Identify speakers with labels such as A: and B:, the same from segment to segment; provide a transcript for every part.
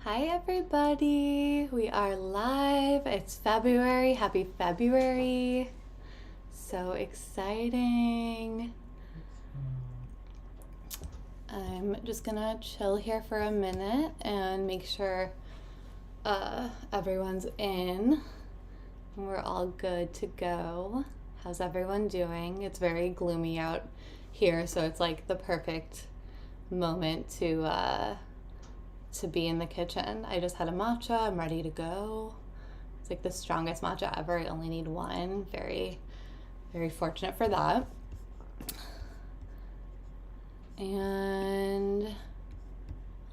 A: Hi everybody, we are live. It's February. Happy February. So exciting. I'm just gonna chill here for a minute and make sure everyone's in and we're all good to go. How's everyone doing? It's very gloomy out here, so it's like the perfect moment to be in the kitchen. I just had a matcha. I'm ready to go. It's like the strongest matcha ever. I only need one. Very, very fortunate for that. And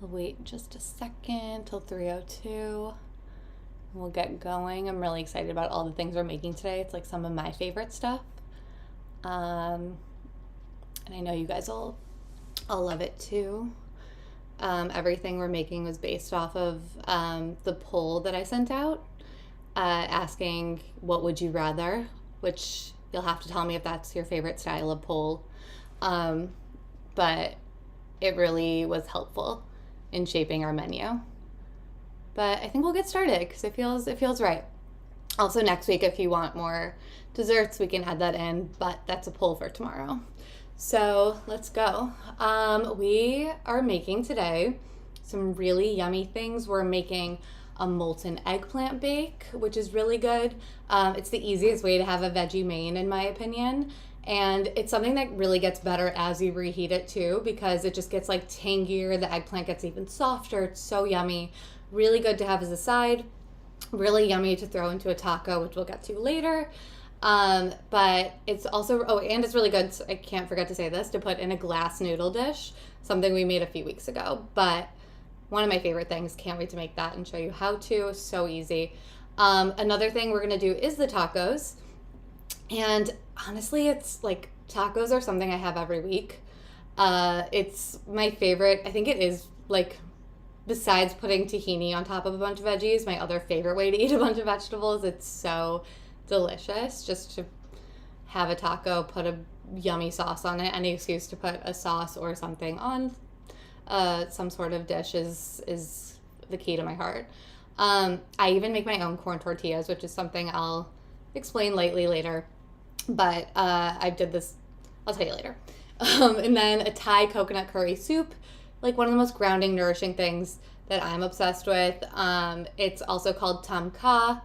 A: I'll wait just a second till 3:02. We'll get going. I'm really excited about all the things we're making today. It's like some of my favorite stuff. And I know you guys will all love it too. Everything we're making was based off of the poll that I sent out asking what would you rather, which you'll have to tell me if that's your favorite style of poll. But it really was helpful in shaping our menu. But I think we'll get started because it feels right. Also next week, if you want more desserts, we can add that in, but that's a poll for tomorrow. So let's go. We are making today some really yummy things. We're making a molten eggplant bake, which is really good. It's the easiest way to have a veggie main, in my opinion. And it's something that really gets better as you reheat it too, because it just gets like tangier. The eggplant gets even softer. It's so yummy. Really good to have as a side. Really yummy to throw into a taco, which we'll get to later. But it's also, and it's really good, I can't forget to say this, to put in a glass noodle dish, something we made a few weeks ago. But one of my favorite things, can't wait to make that and show you how to, so easy. Another thing we're gonna do is the tacos. And honestly, it's like, tacos are something I have every week. It's my favorite. I think it is like, besides putting tahini on top of a bunch of veggies, my other favorite way to eat a bunch of vegetables. It's so delicious just to have a taco, put a yummy sauce on it. Any excuse to put a sauce or something on some sort of dish is the key to my heart. I even make my own corn tortillas, which is something I'll explain lightly later. But I did this, I'll tell you later. And then a Thai coconut curry soup, like one of the most grounding, nourishing things that I'm obsessed with. It's also called tam kha.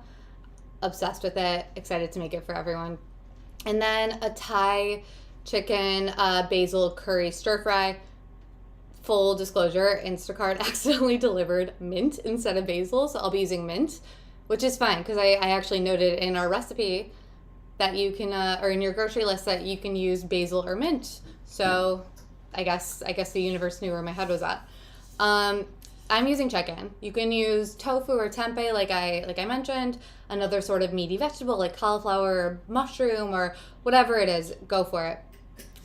A: Obsessed with it, excited to make it for everyone. And then a Thai chicken basil curry stir-fry. Full disclosure, Instacart accidentally delivered mint instead of basil, so I'll be using mint, which is fine because I actually noted in our recipe that you can, or in your grocery list, that you can use basil or mint. So I guess the universe knew where my head was at. I'm using chicken. You can use tofu or tempeh, like I mentioned. Another sort of meaty vegetable like cauliflower or mushroom or whatever it is, go for it.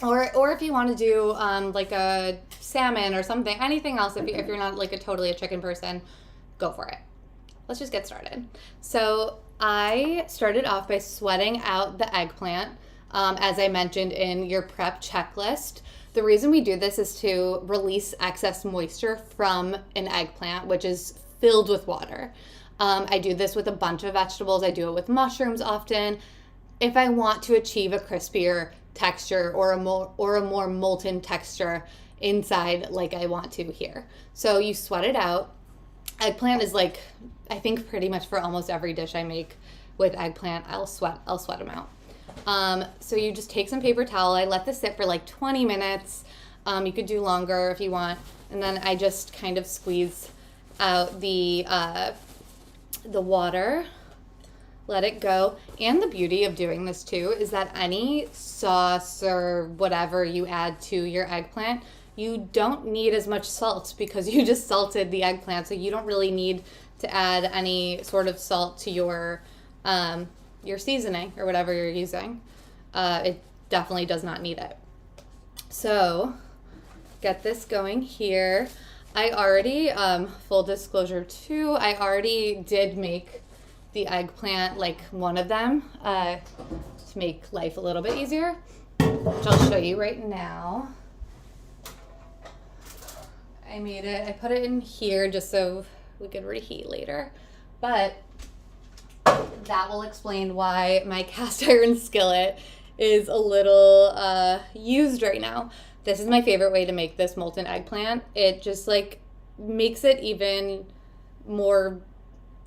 A: Or if you want to do like a salmon or something, anything else. If you're not like totally a chicken person, go for it. Let's just get started. So I started off by sweating out the eggplant, as I mentioned in your prep checklist. The reason we do this is to release excess moisture from an eggplant, which is filled with water. I do this with a bunch of vegetables. I do it with mushrooms often. If I want to achieve a crispier texture or a more molten texture inside, like I want to here. So you sweat it out. Eggplant is like, I think pretty much for almost every dish I make with eggplant, I'll sweat them out. So you just take some paper towel. I let this sit for like 20 minutes. You could do longer if you want. And then I just kind of squeeze out the water, let it go. And the beauty of doing this too is that any sauce or whatever you add to your eggplant, you don't need as much salt because you just salted the eggplant. So you don't really need to add any sort of salt to your seasoning or whatever you're using. It definitely does not need it. So get this going here. I already, full disclosure too, I already did make the eggplant, like one of them, to make life a little bit easier, which I'll show you right now. I made it, I put it in here just so we could reheat later. But that will explain why my cast iron skillet is a little used right now. This is my favorite way to make this molten eggplant. It just like makes it even more,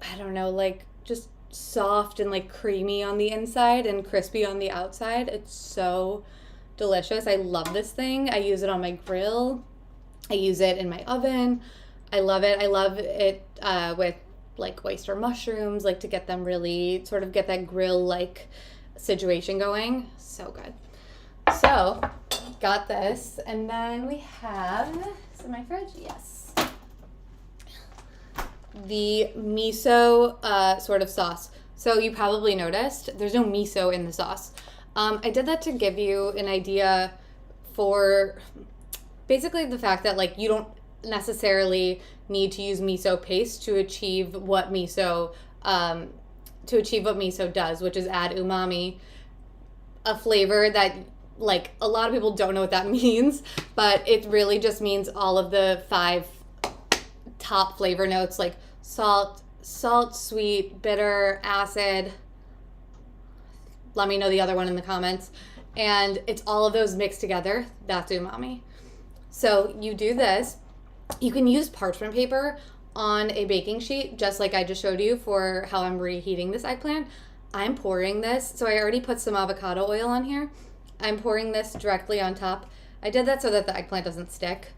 A: I don't know, like just soft and like creamy on the inside and crispy on the outside. It's so delicious. I love this thing. I use it on my grill. I use it in my oven. I love it. I love it with like oyster mushrooms, like to get them really sort of get that grill-like situation going. So good. So, got this. And then we have, is it in my fridge? Yes. The miso sort of sauce. So you probably noticed there's no miso in the sauce. I did that to give you an idea for basically the fact that like you don't necessarily need to use miso paste to achieve what miso does, which is add umami, a flavor that like a lot of people don't know what that means, but it really just means all of the 5 top flavor notes like salt, sweet, bitter, acid. Let me know the other one in the comments. And it's all of those mixed together. That's umami. So you do this. You can use parchment paper on a baking sheet, just like I just showed you for how I'm reheating this eggplant. I'm pouring this. So I already put some avocado oil on here. I'm pouring this directly on top. I did that so that the eggplant doesn't stick.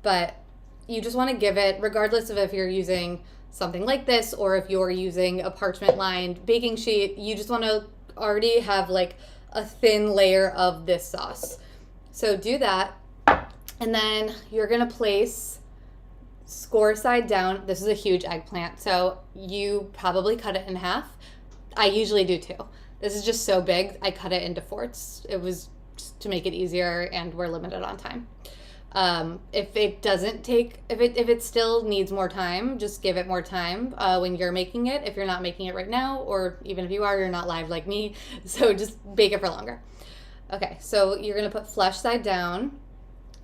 A: But you just want to give it, regardless of if you're using something like this or if you're using a parchment lined baking sheet, you just want to already have like a thin layer of this sauce. So do that. And then you're going to place score side down. This is a huge eggplant, so you probably cut it in half. I usually do too. This is just so big, I cut it into fourths. It was just to make it easier, and we're limited on time. If it still needs more time, just give it more time when you're making it. If you're not making it right now, or even if you are, you're not live like me, so just bake it for longer. Okay, so you're going to put flesh side down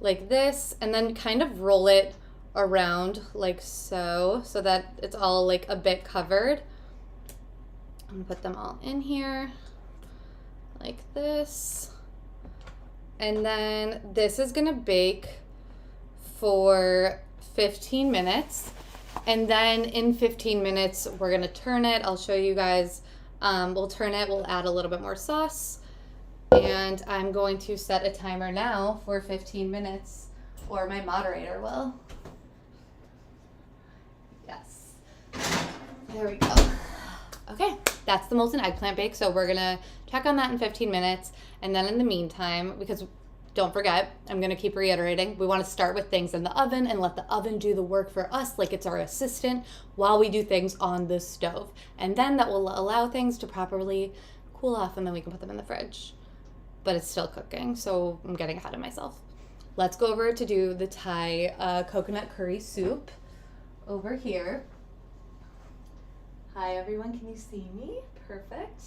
A: like this, and then kind of roll it around like so that it's all like a bit covered. I'm gonna put them all in here like this, and then this is gonna bake for 15 minutes, and then in 15 minutes we're gonna turn it. I'll show you guys. We'll turn it, we'll add a little bit more sauce, and I'm going to set a timer now for 15 minutes, or my moderator will. Yes. There we go. Okay, that's the molten eggplant bake. So we're gonna check on that in 15 minutes. And then in the meantime, because don't forget, I'm gonna keep reiterating, we wanna start with things in the oven and let the oven do the work for us like it's our assistant while we do things on the stove. And then that will allow things to properly cool off, and then we can put them in the fridge. But it's still cooking, so I'm getting ahead of myself. Let's go over to do the Thai coconut curry soup over here. Hi everyone, can you see me? Perfect.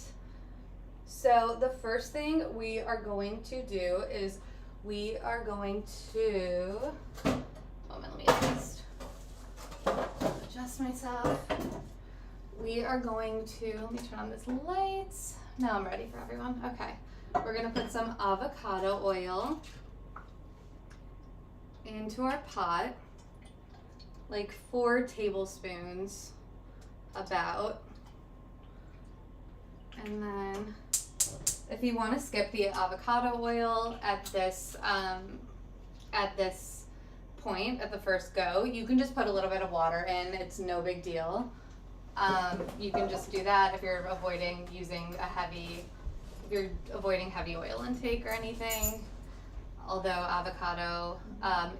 A: So the first thing we are going to do is we are going to, moment, let me adjust myself. We are going to, let me turn on this light. Now I'm ready for everyone. Okay. We're gonna put some avocado oil into our pot, like 4 tablespoons about. And then if you want to skip the avocado oil at this point, at the first go, you can just put a little bit of water in. It's no big deal. You can just do that if you're avoiding heavy oil intake or anything. Although avocado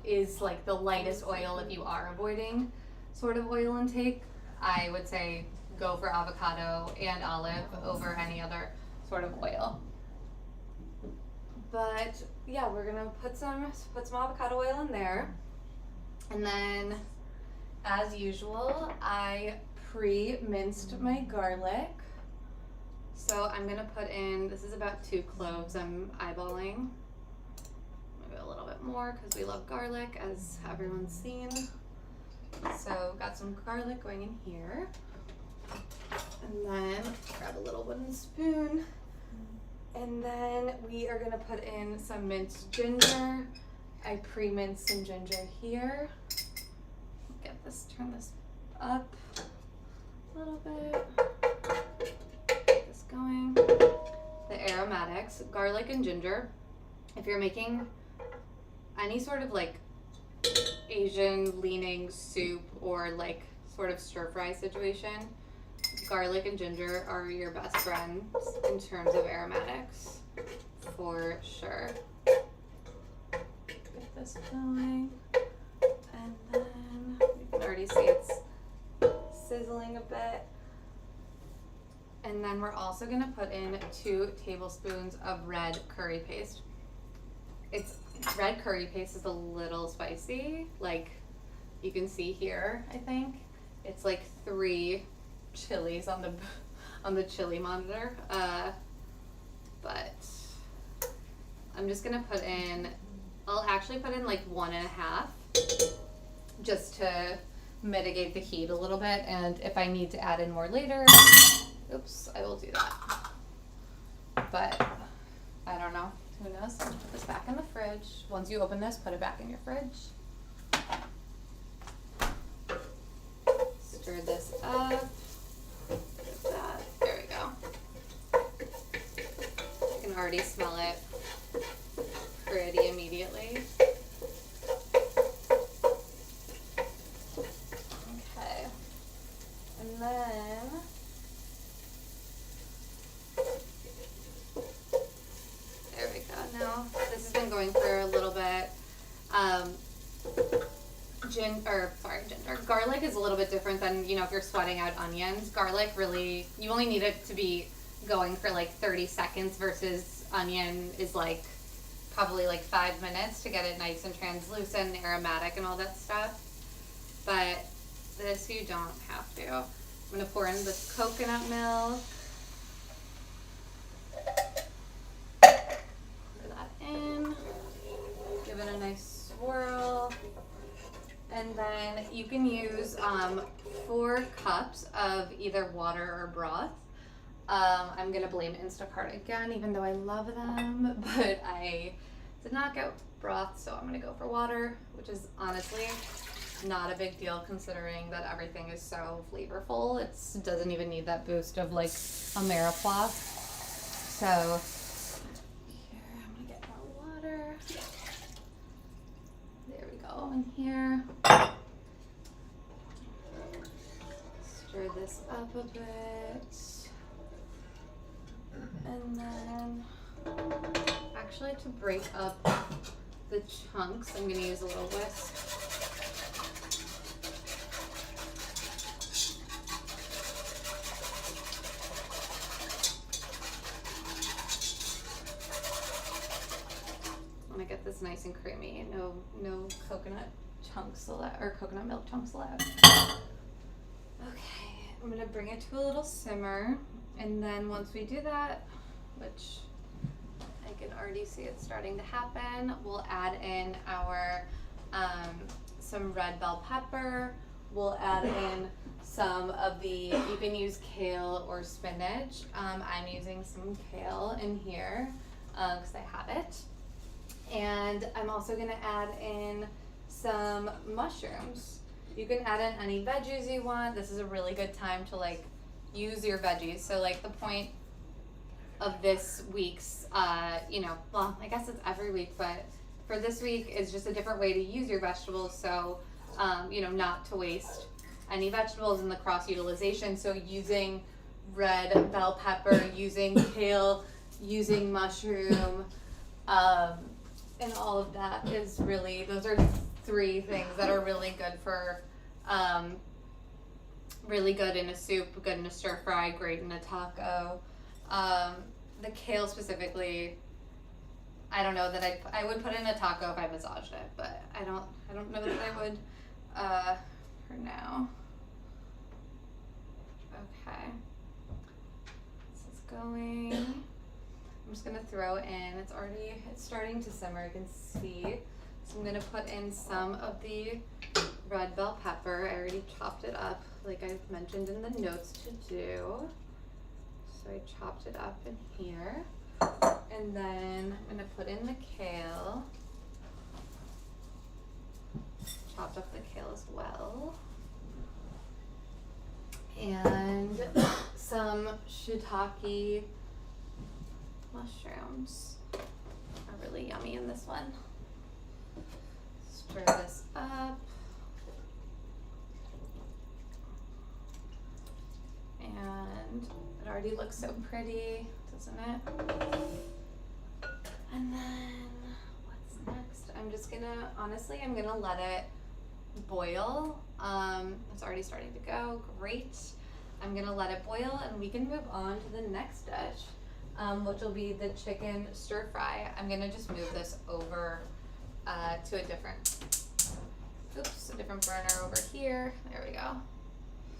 A: is like the lightest oil if you are avoiding sort of oil intake. I would say go for avocado and olive over any other sort of oil. But yeah, we're gonna put some avocado oil in there. And then, as usual, I pre-minced my garlic. So I'm gonna put in, this is about 2 cloves I'm eyeballing. Maybe a little bit more because we love garlic, as everyone's seen. So got some garlic going in here. And then grab a little wooden spoon. And then we are gonna put in some minced ginger. I pre-minced some ginger here. Turn this up a little bit. Get this going. The aromatics, garlic and ginger. If you're making any sort of like Asian leaning soup or like sort of stir-fry situation, garlic and ginger are your best friends in terms of aromatics, for sure. Get this going, and then you can already see it's sizzling a bit. And then we're also gonna put in 2 tablespoons of red curry paste. Red curry paste is a little spicy, like you can see here, I think. It's like 3 chilies on the chili monitor, but I'm just gonna put in, I'll actually put in like 1.5 just to mitigate the heat a little bit, and if I need to add in more later, oops, I will do that. But I don't know, who knows? I'll put this back in the fridge. Once you open this, put it back in your fridge. Stir this up. That. There we go. You can already smell it pretty immediately. Okay. And then there we go. Now this has been going for a little bit. Garlic is a little bit different than, if you're sweating out onions. Garlic really, you only need it to be going for like 30 seconds versus onion is like probably like 5 minutes to get it nice and translucent, aromatic and all that stuff. But this you don't have to. I'm gonna pour in the coconut milk. Pour that in. Give it a nice swirl. And then you can use 4 cups of either water or broth. I'm gonna blame Instacart again, even though I love them, but I did not get broth, so I'm gonna go for water, which is honestly not a big deal considering that everything is so flavorful. It doesn't even need that boost of like a mirepoix. So here, I'm gonna get more water. There we go, in here. Stir this up a bit. And then, actually to break up the chunks, I'm gonna use a little whisk. I wanna get this nice and creamy. No coconut chunks allowed, or coconut milk chunks allowed. Okay, I'm gonna bring it to a little simmer, and then once we do that, which I can already see it's starting to happen, we'll add in our some red bell pepper. We'll add in some of the, you can use kale or spinach. I'm using some kale in here because I have it. And I'm also gonna add in some mushrooms. You can add in any veggies you want. This is a really good time to like use your veggies. So like the point of this week's, well, I guess it's every week, but for this week is just a different way to use your vegetables. So, not to waste any vegetables in the cross utilization. So using red bell pepper, using kale, using mushroom, and all of that is really, those are 3 things that are really good for, really good in a soup, good in a stir fry, great in a taco. The kale specifically, I don't know that I would put in a taco if I massaged it, but I don't know that I would for now. Okay, this is going. I'm just gonna throw in, it's starting to simmer, you can see. So I'm gonna put in some of the red bell pepper. I already already chopped it up like I mentioned in the notes to do. So I chopped it up in here. And then I'm gonna put in the kale. Chopped up the kale as well. And some shiitake mushrooms are really yummy in this one. Stir this up. And it already looks so pretty, doesn't it? And then what's next? I'm just gonna, honestly, I'm gonna let it boil. It's already starting to go, great. I'm gonna let it boil and we can move on to the next dish, which will be the chicken stir-fry. I'm gonna just move this over to a different burner over here. There we go.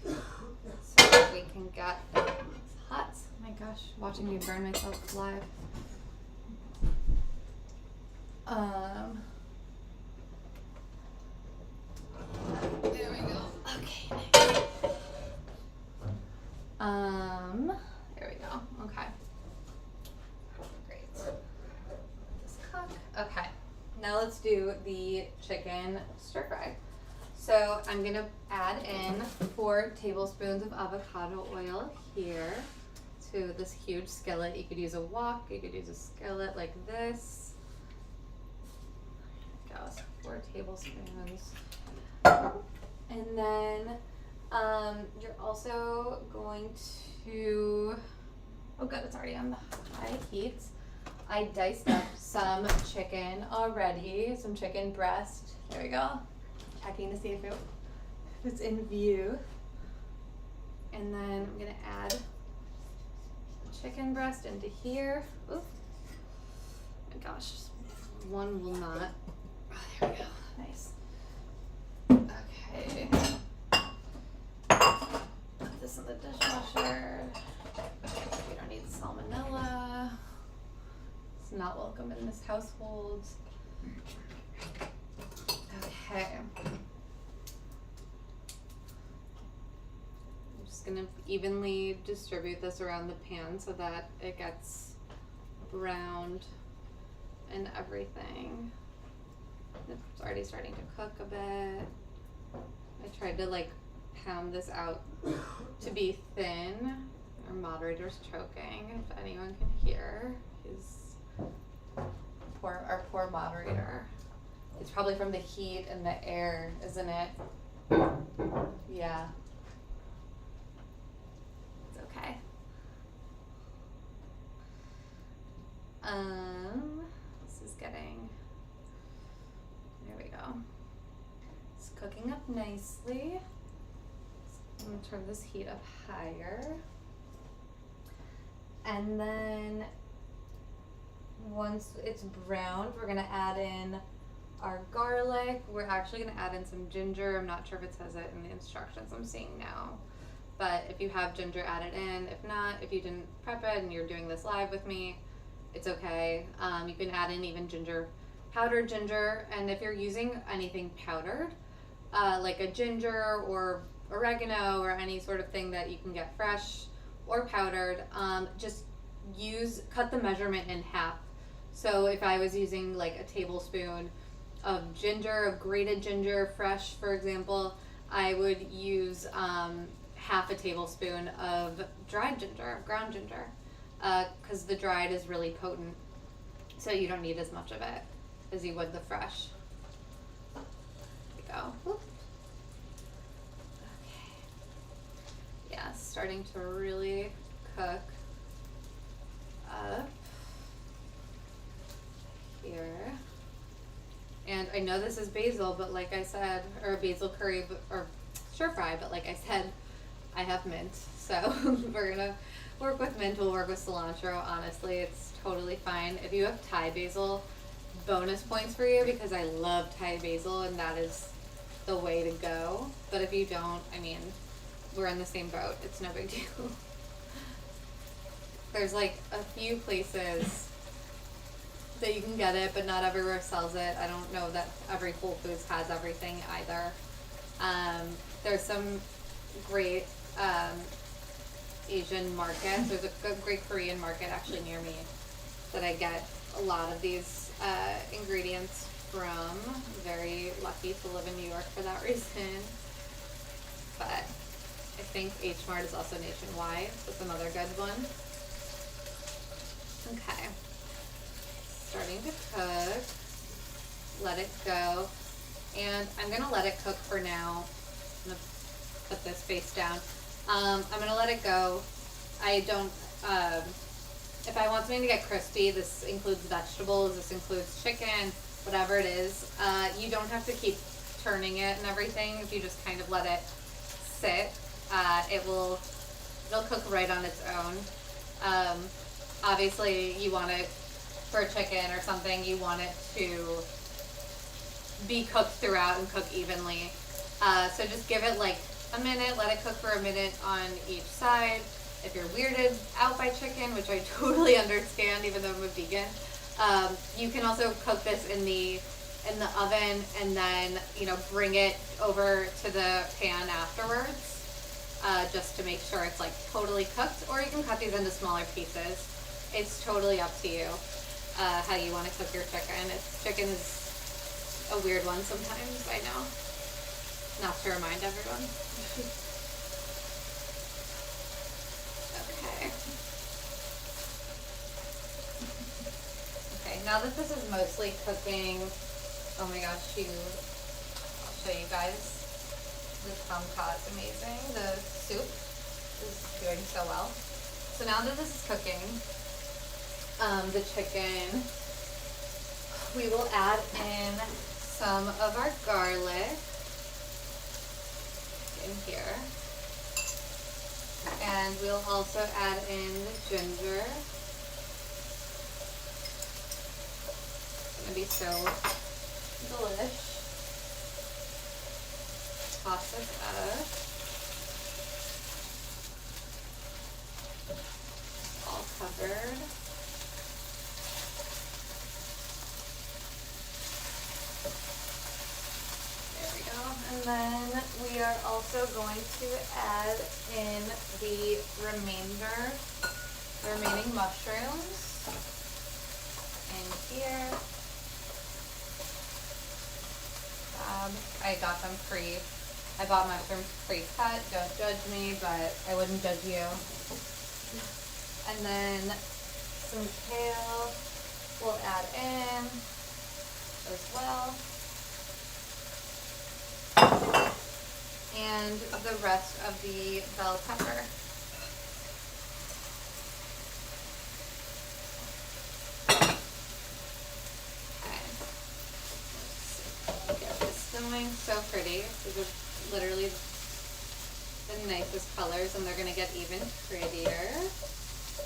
A: So that we can get, it's hot. Oh my gosh, watching me burn myself live. There we go. Okay, nice. There we go. Okay. Great. Just cook. Okay. Now let's do the chicken stir fry. So I'm gonna add in 4 tablespoons of avocado oil here to this huge skillet. You could use a wok, you could use a skillet like this. There we go, so 4 tablespoons. And then you're also going to, oh good, it's already on the high heat. I diced up some chicken already, some chicken breast. There we go. Checking to see if it's in view. And then I'm gonna add the chicken breast into here. Ooh. Oh my gosh, one will not. Oh, there we go, nice. Okay. Put this in the dishwasher. We don't need salmonella. It's not welcome in this household. Okay. I'm just gonna evenly distribute this around the pan so that it gets browned and everything. It's already starting to cook a bit. I tried to like pound this out to be thin. Our moderator's choking, if anyone can hear. Our poor moderator. It's probably from the heat and the air, isn't it? Yeah. It's okay. This is getting, there we go. It's cooking up nicely. So I'm gonna turn this heat up higher. And then once it's browned, we're gonna add in our garlic. We're actually gonna add in some ginger. I'm not sure if it says it in the instructions I'm seeing now. But if you have ginger, add it in. If not, if you didn't prep it and you're doing this live with me, it's okay. You can add in even ginger, powdered ginger. And if you're using anything powdered, like a ginger or oregano or any sort of thing that you can get fresh or powdered, just cut the measurement in half. So if I was using like a tablespoon of ginger, of grated ginger, fresh, for example, I would use half a tablespoon of dried ginger, ground ginger, because the dried is really potent, so you don't need as much of it as you would the fresh. There we go. Whoop. Okay. Yeah, starting to really cook up here. And I know this is basil, but like I said, or basil curry or stir fry, but like I said, I have mint. So we're gonna work with mint, we'll work with cilantro. Honestly, it's totally fine. If you have Thai basil, bonus points for you because I love Thai basil and that is the way to go. But if you don't, I mean, we're in the same boat. It's no big deal. There's like a few places that you can get it, but not everywhere sells it. I don't know that every Whole Foods has everything either. There's some great Asian markets. There's a great Korean market actually near me that I get a lot of these ingredients from. I'm very lucky to live in New York for that reason. But I think H Mart is also nationwide. That's another good one. Okay. Starting to cook. Let it go. And I'm going to let it cook for now. I'm going to put this face down. I'm going to let it go. I don't, if I want something to get crispy, this includes vegetables, this includes chicken, whatever it is. You don't have to keep turning it and everything. If you just kind of let it sit, it'll cook right on its own. Obviously, you want it, for chicken or something, you want it to be cooked throughout and cook evenly. So just give it like a minute, let it cook for a minute on each side. If you're weirded out by chicken, which I totally understand even though I'm a vegan, you can also cook this in the oven and then, you know, bring it over to the pan afterwards, just to make sure it's like totally cooked. Or you can cut these into smaller pieces. It's totally up to you how you want to cook your chicken. Chicken is a weird one sometimes, I know. Not to remind everyone. Okay. Okay, now that this is mostly cooking, oh my gosh, I'll show you guys. The tom kha is amazing. The soup is doing so well. So now that this is cooking, the chicken, we will add in some of our garlic in here. And we'll also add in the ginger. It's gonna be so delish. Toss this up. All covered. And then we are also going to add in the remaining mushrooms in here. I got them I bought mushrooms pre-cut. Don't judge me, but I wouldn't judge you. And then some kale we'll add in as well. And the rest of the bell pepper. Okay. Let's get this going. So pretty. These are literally the nicest colors, and they're going to get even prettier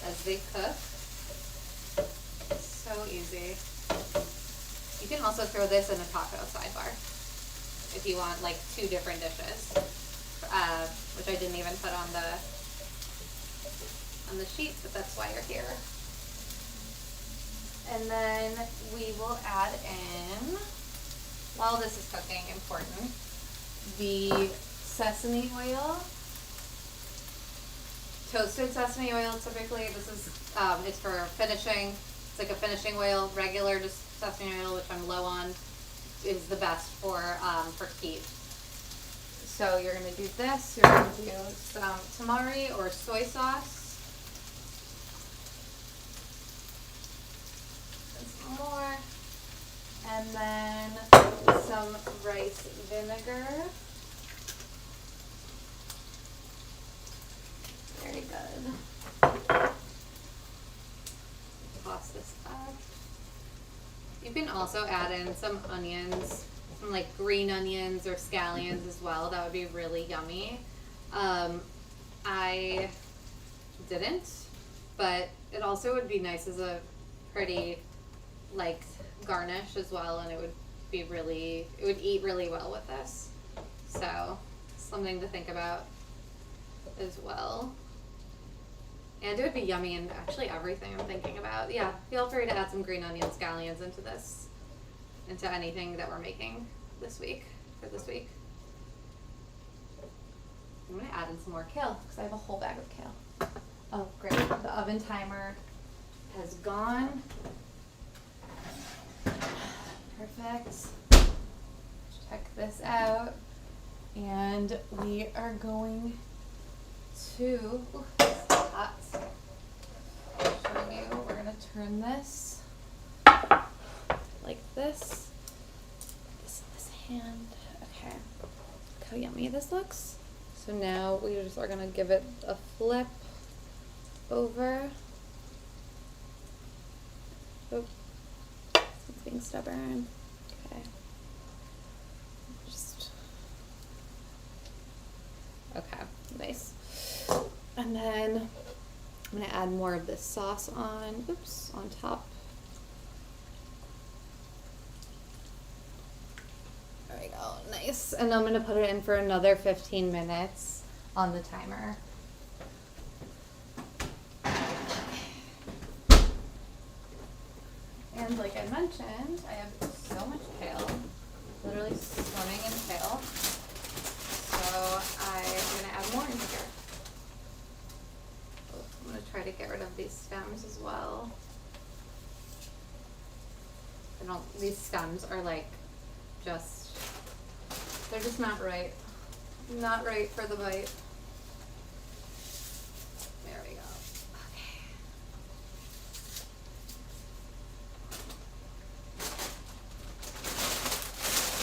A: as they cook. So easy. You can also throw this in a taco sidebar if you want like 2 different dishes, which I didn't even put on the sheet, but that's why you're here. And then we will add in, while this is cooking, important, the sesame oil. Toasted sesame oil typically. This is, it's for finishing. It's like a finishing oil. Regular just sesame oil, which I'm low on, is the best for heat. So you're going to do this. You're going to do some tamari or soy sauce. And some more. And then some rice vinegar. Very good. Toss this up. You can also add in some onions, some like green onions or scallions as well. That would be really yummy. I didn't, but it also would be nice as a pretty like garnish as well, and it would eat really well with this. So something to think about as well. And it would be yummy in actually everything I'm thinking about. Yeah, feel free to add some green onion scallions into this, into anything that we're making this week, for this week. added some more kale because I have a whole bag of kale. Oh, great. The oven timer has gone. Perfect. Check this out. And we are going to, ooh, this is hot. I'll show you. We're going to turn this like this. This in this hand. Okay. Look how yummy this looks. So now we just are going to give it a flip over. Oh, it's being stubborn. Okay. Okay, nice. And then I'm gonna add more of this sauce on, oops, on top. There we go, nice. And I'm gonna put it in for another 15 minutes on the timer. And like I mentioned, I have so much kale, literally swimming in kale. So I'm gonna add more in here. I'm gonna try to get rid of these stems as well. These stems are like they're just not right. Not right for the bite. There we go. Okay.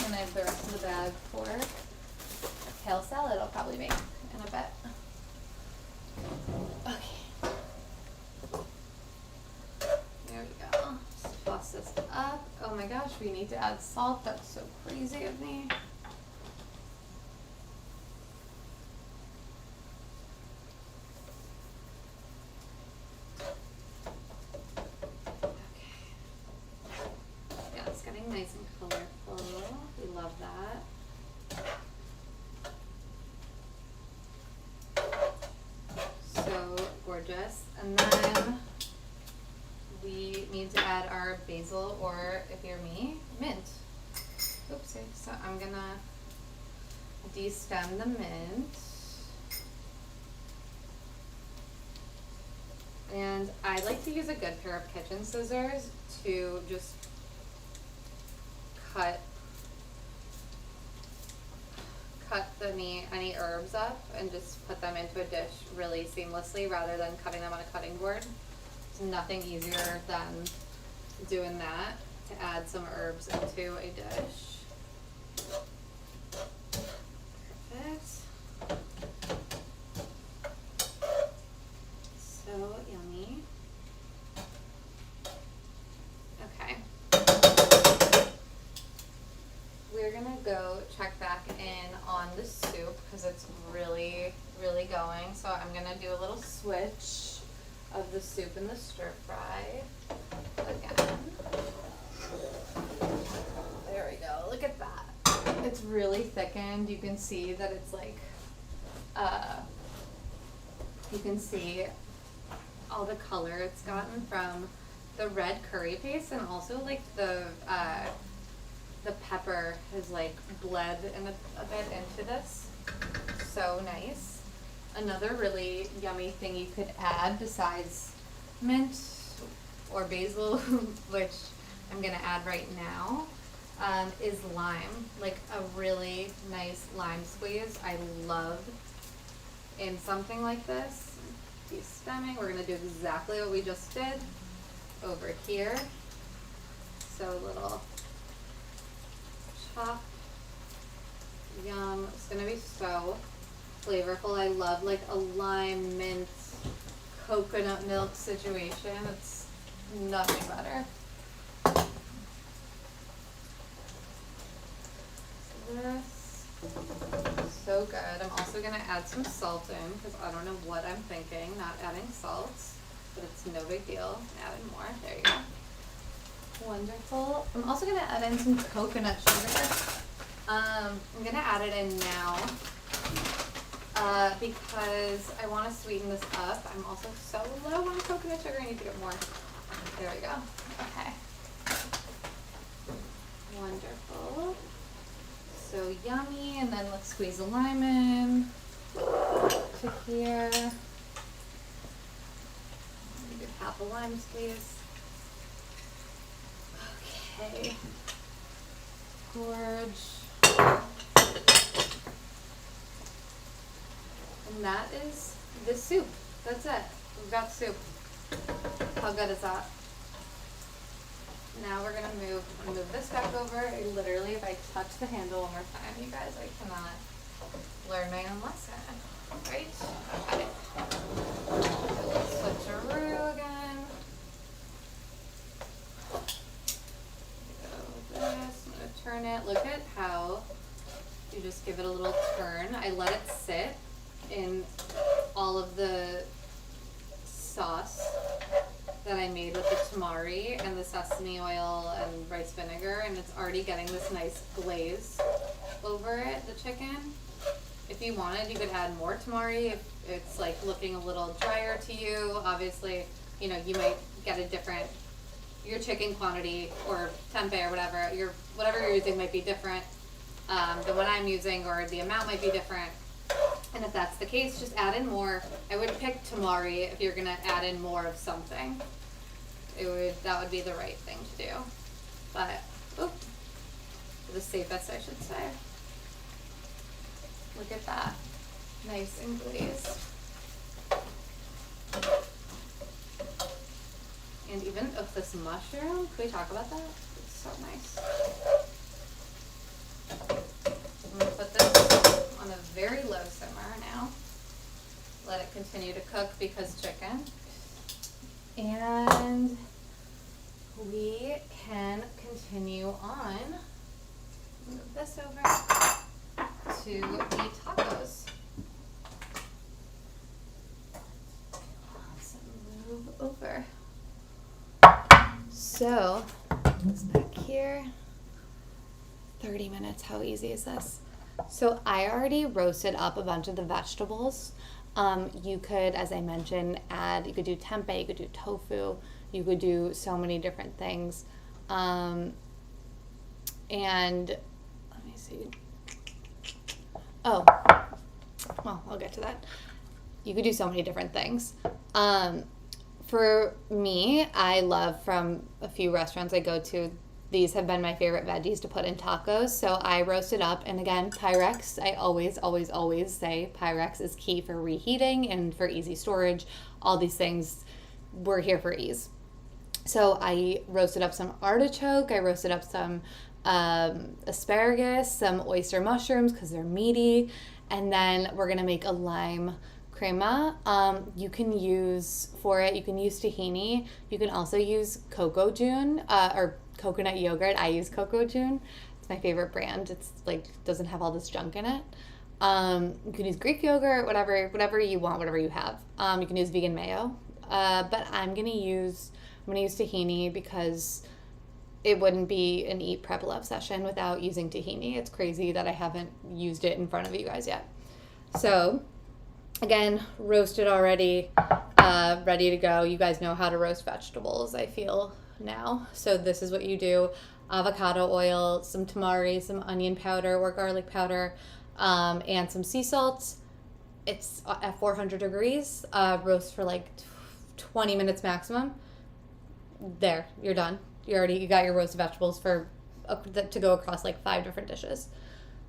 A: And I have the rest of the bag for kale salad I'll probably make in a bit. Okay. There we go. Just toss this up. Oh my gosh, we need to add salt. That's so crazy of me. Okay. Yeah, it's getting nice and colorful. We love that. Gorgeous. And then we need to add our basil, or if you're me, mint. Oopsie. So I'm gonna de-stem the mint. And I like to use a good pair of kitchen scissors to just cut any herbs up and just put them into a dish really seamlessly rather than cutting them on a cutting board. There's nothing easier than doing that, to add some herbs into a dish. Perfect. So yummy. Okay. We're gonna go check back in on the soup because it's really, really going. So I'm gonna do a little switch of the soup and the stir fry again. There we go. Look at that. It's really thickened. You can see that it's like, you can see all the color it's gotten from the red curry paste, and also like the pepper has like bled in a bit into this. So nice. Another really yummy thing you could add besides mint or basil, which I'm gonna add right now, is lime. Like a really nice lime squeeze. I love in something like this. De-stemming. We're gonna do exactly what we just did over here. So a little chop. Yum. It's gonna be so flavorful. I love like a lime mint coconut milk situation. It's nothing better. This, so good. I'm also gonna add some salt in because I don't know what I'm thinking, not adding salt, but it's no big deal. Add in more. There you go. Wonderful. I'm also gonna add in some coconut sugar. I'm gonna add it in now because I want to sweeten this up. I'm also so low on coconut sugar. I need to get more. There we go. Okay. Wonderful. So yummy. And then let's squeeze the lime in. to here. Do half a lime squeeze. Okay. Gorge. And that is the soup. That's it. We've got soup. How good is that? Now we're gonna move this back over. Literally, if I touch the handle one more time, you guys, I cannot learn my own lesson. Right? Okay. Switcheroo again. Go with this. I'm gonna turn it. Look at how you just give it a little turn. I let it sit in all of the sauce that I made with the tamari and the sesame oil and rice vinegar, and it's already getting this nice glaze over it, the chicken. If you wanted, you could add more tamari if it's like looking a little drier to you. Obviously, you know, you might get a different, your chicken quantity or tempeh or whatever you're using might be different than what I'm using, or the amount might be different. And if that's the case, just add in more. I would pick tamari if you're gonna add in more of something. That would be the right thing to do. But, the safest, I should say. Look at that. Nice and glazed. And even of this mushroom, can we talk about that? It's so nice. I'm gonna put this on a very low simmer now. Let it continue to cook because chicken. And we can continue on. Move this over to the tacos. Let's move over. So, this back here. 30 minutes, how easy is this? So I already roasted up a bunch of the vegetables. You could, as I mentioned, you could do tempeh, you could do tofu, you could do so many different things. And let me see. Oh, well, I'll get to that. You could do so many different things. For me, I love, from a few restaurants I go to, these have been my favorite veggies to put in tacos. So I roast it up. And again, Pyrex, I always, always, always say Pyrex is key for reheating and for easy storage. All these things, we're here for ease. So I roasted up some artichoke. I roasted up some asparagus, some oyster mushrooms because they're meaty. And then we're going to make a lime crema. You can use tahini. You can also use cocoa june or coconut yogurt. I use cocoa june. It's my favorite brand. It's like, doesn't have all this junk in it. You can use Greek yogurt, whatever you want, whatever you have. You can use vegan mayo. But I'm gonna use tahini because it wouldn't be an eat prep love session without using tahini. It's crazy that I haven't used it in front of you guys yet. So again, roasted already, ready to go. You guys know how to roast vegetables, I feel now. So this is what you do. Avocado oil, some tamari, some onion powder or garlic powder, and some sea salt. It's at 400 degrees. Roast for like 20 minutes maximum. There, you're done. You got your roasted vegetables to go across like 5 different dishes.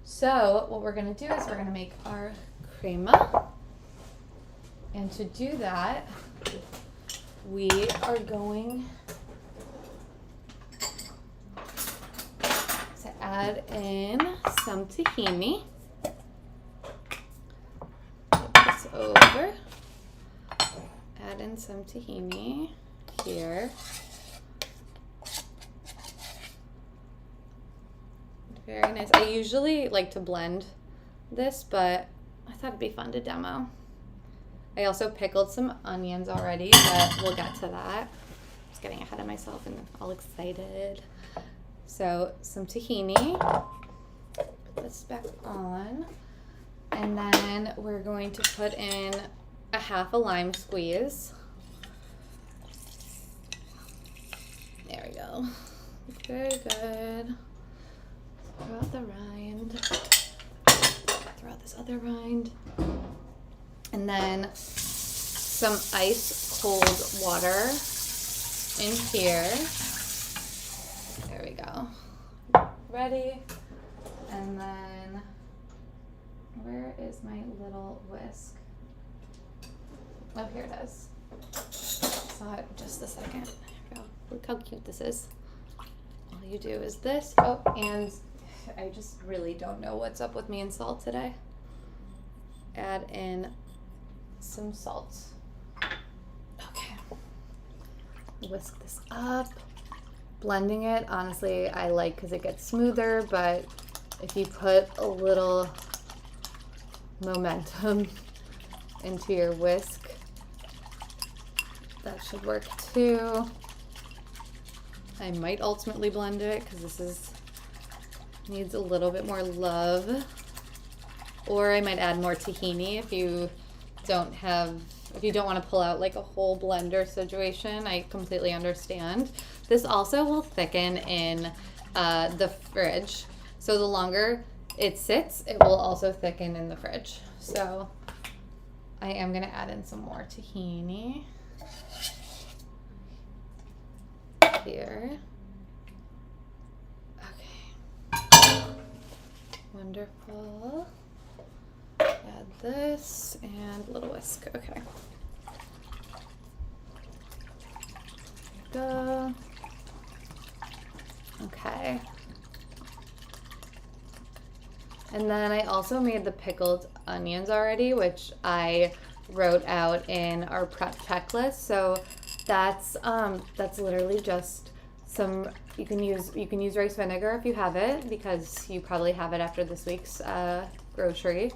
A: So what we're gonna do is we're gonna make our crema. And to do that, we are going to add in some tahini. Flip this over. Add in some tahini here. Very nice. I usually like to blend this, but I thought it'd be fun to demo. I also pickled some onions already, but we'll get to that. Just getting ahead of myself and all excited. So some tahini. Put this back on. And then we're going to put in a half a lime squeeze. There we go. Very good. Throw out the rind. Throw out this other rind. And then some ice cold water in here. There we go. Ready. And then, where is my little whisk? Oh, here it is. Saw it just a second. There we go. Look how cute this is. All you do is this. Oh, and I just really don't know what's up with me and salt today. Add in some salt. Okay. Whisk this up. Blending it, honestly, I like because it gets smoother, but if you put a little momentum into your whisk, that should work too. I might ultimately blend it because this needs a little bit more love. Or I might add more tahini if you don't want to pull out like a whole blender situation. I completely understand. This also will thicken in the fridge. So the longer it sits, it will also thicken in the fridge. So I am gonna add in some more tahini here. Okay, wonderful. Add this and a little whisk. Okay. Go. Okay. And then I also made the pickled onions already, which I wrote out in our prep checklist. So that's literally just some, you can use rice vinegar if you have it, because you probably have it after this week's grocery.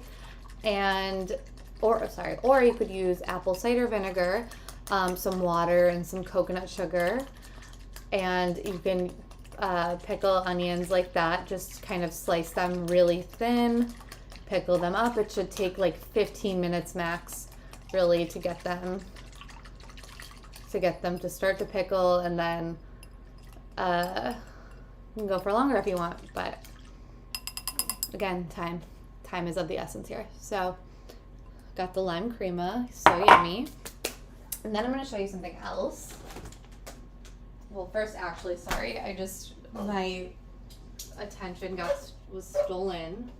A: Or you could use apple cider vinegar, some water and some coconut sugar, and you can pickle onions like that. Just kind of slice them really thin, pickle them up. It should take like 15 minutes max, really, to get them to start to pickle, and then you can go for longer if you want. But again, time is of the essence here. So got the lime crema, so yummy. And then I'm going to show you something else. Well, first, actually, sorry, my attention was stolen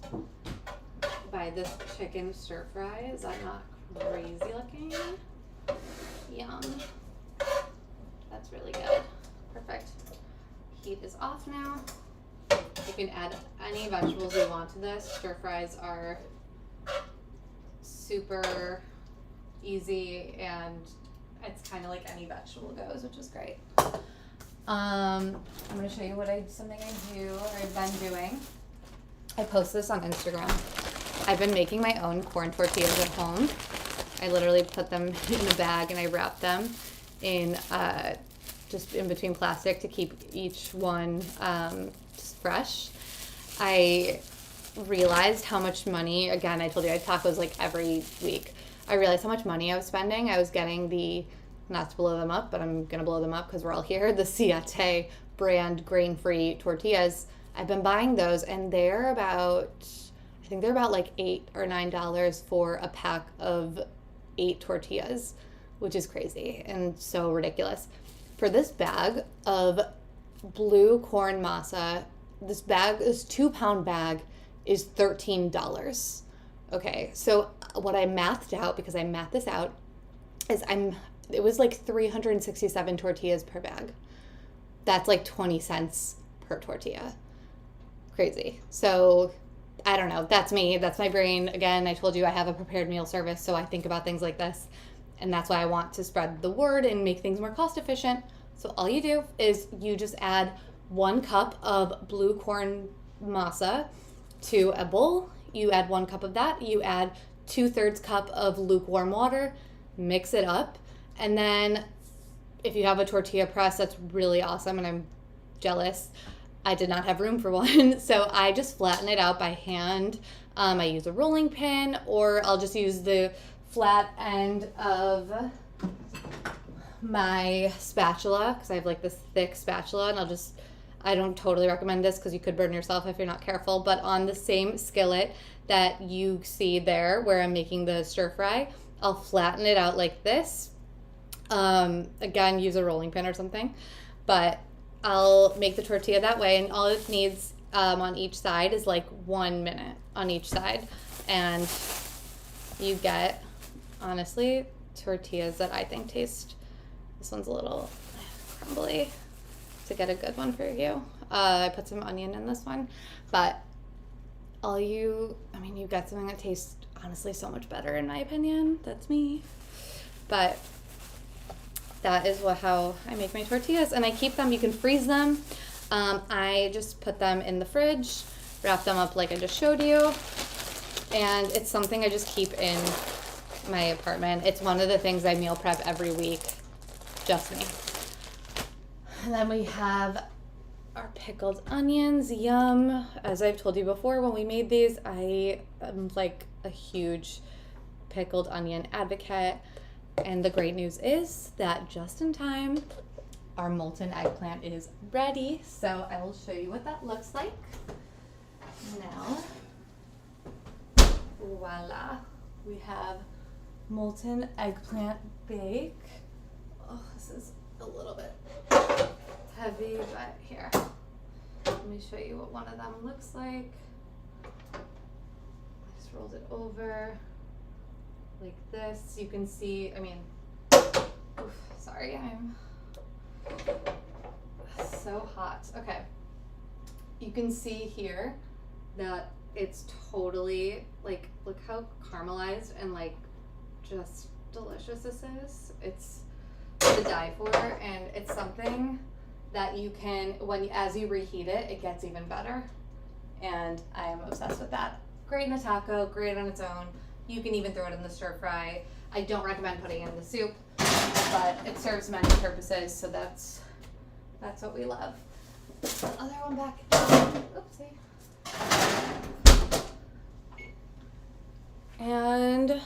A: by this chicken stir-fry. Is that not crazy looking? Yum. That's really good. Perfect. Heat is off now. You can add any vegetables you want to this. Stir-fries are super easy, and it's kind of like any vegetable goes, which is great. I'm going to show you something I do, or I've been doing. I post this on Instagram. I've been making my own corn tortillas at home. I literally put them in a bag and I wrap them in just in between plastic to keep each one just fresh. I realized how much money, again, I told you I had tacos like every week. I realized how much money I was spending. I was getting not to blow them up, but I'm going to blow them up because we're all here, the Siete brand grain-free tortillas. I've been buying those, and they're about like $8 or $9 for a pack of 8 tortillas, which is crazy and so ridiculous. For this bag of blue corn masa, this 2-pound bag is $13. Okay, so what I mathed out, because I mathed this out, is it was like 367 tortillas per bag. That's like 20 cents per tortilla. Crazy. So I don't know. That's me. That's my brain. Again, I told you I have a prepared meal service, so I think about things like this. And that's why I want to spread the word and make things more cost efficient. So all you do is you just add 1 cup of blue corn masa to a bowl. You add 1 cup of that. You add 2/3 cup of lukewarm water. Mix it up. And then if you have a tortilla press, that's really awesome, and I'm jealous. I did not have room for one, so I just flatten it out by hand. I use a rolling pin, or I'll just use the flat end of my spatula, because I have like this thick spatula, and I don't totally recommend this because you could burn yourself if you're not careful, but on the same skillet that you see there where I'm making the stir fry, I'll flatten it out like this. Again, use a rolling pin or something, but I'll make the tortilla that way, and all it needs on each side is like 1 minute on each side, and you get, honestly, tortillas that I think taste, this one's a little crumbly, to get a good one for you. I put some onion in this one, but you get something that tastes honestly so much better in my opinion. That's me. But that is how I make my tortillas, and I keep them. You can freeze them. I just put them in the fridge, wrap them up like I just showed you, and it's something I just keep in my apartment. It's one of the things I meal prep every week, just me. And then we have our pickled onions. Yum. As I've told you before, when we made these, I am like a huge pickled onion advocate. And the great news is that just in time, our molten eggplant is ready. So I will show you what that looks like now. Voila. We have molten eggplant bake. Oh, this is a little bit heavy, but here. Let me show you what one of them looks like. I just rolled it over like this. You can see, sorry, I'm so hot. Okay. You can see here that it's totally, like, look how caramelized and, like, just delicious this is. It's to die for, and it's something that you can, as you reheat it, it gets even better. And I'm obsessed with that. Great in a taco, great on its own. You can even throw it in the stir fry. I don't recommend putting it in the soup, but it serves many purposes, so that's what we love. The other one back. Oopsie. And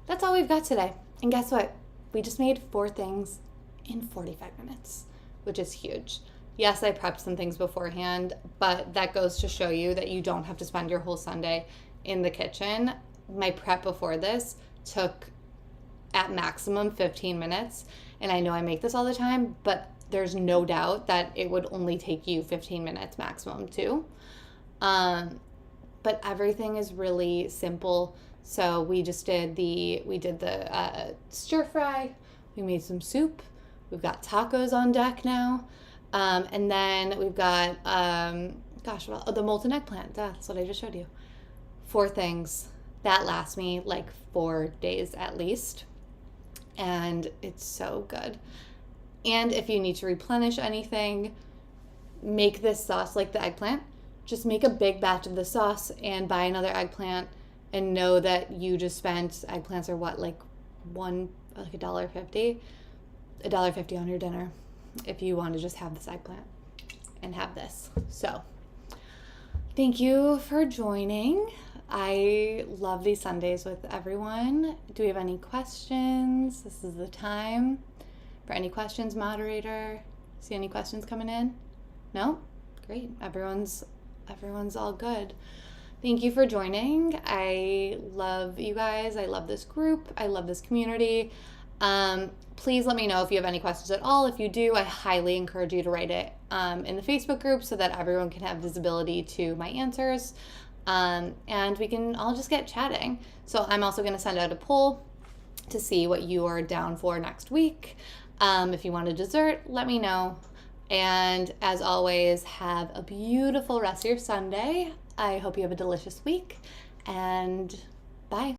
A: that's all we've got today. And guess what? We just made 4 things in 45 minutes, which is huge. Yes, I prepped some things beforehand, but that goes to show you that you don't have to spend your whole Sunday in the kitchen. My prep before this took at maximum 15 minutes, and I know I make this all the time, but there's no doubt that it would only take you 15 minutes maximum too. But everything is really simple. So we did the stir fry, we made some soup, we've got tacos on deck now, and then we've got, the molten eggplant. That's what I just showed you. 4 things that last me like 4 days at least, and it's so good. And if you need to replenish anything, make this sauce like the eggplant. Just make a big batch of the sauce and buy another eggplant, and know that you just spent, eggplants are what, like $1.50? $1.50 on your dinner if you want to just have this eggplant and have this. So thank you for joining. I love these Sundays with everyone. Do we have any questions? This is the time for any questions, moderator. See any questions coming in? No? Great. Everyone's all good. Thank you for joining. I love you guys. I love this group. I love this community. Please let me know if you have any questions at all. If you do, I highly encourage you to write it in the Facebook group so that everyone can have visibility to my answers. And we can all just get chatting. So I'm also going to send out a poll to see what you are down for next week. If you want a dessert, let me know. And as always, have a beautiful rest of your Sunday. I hope you have a delicious week, and bye.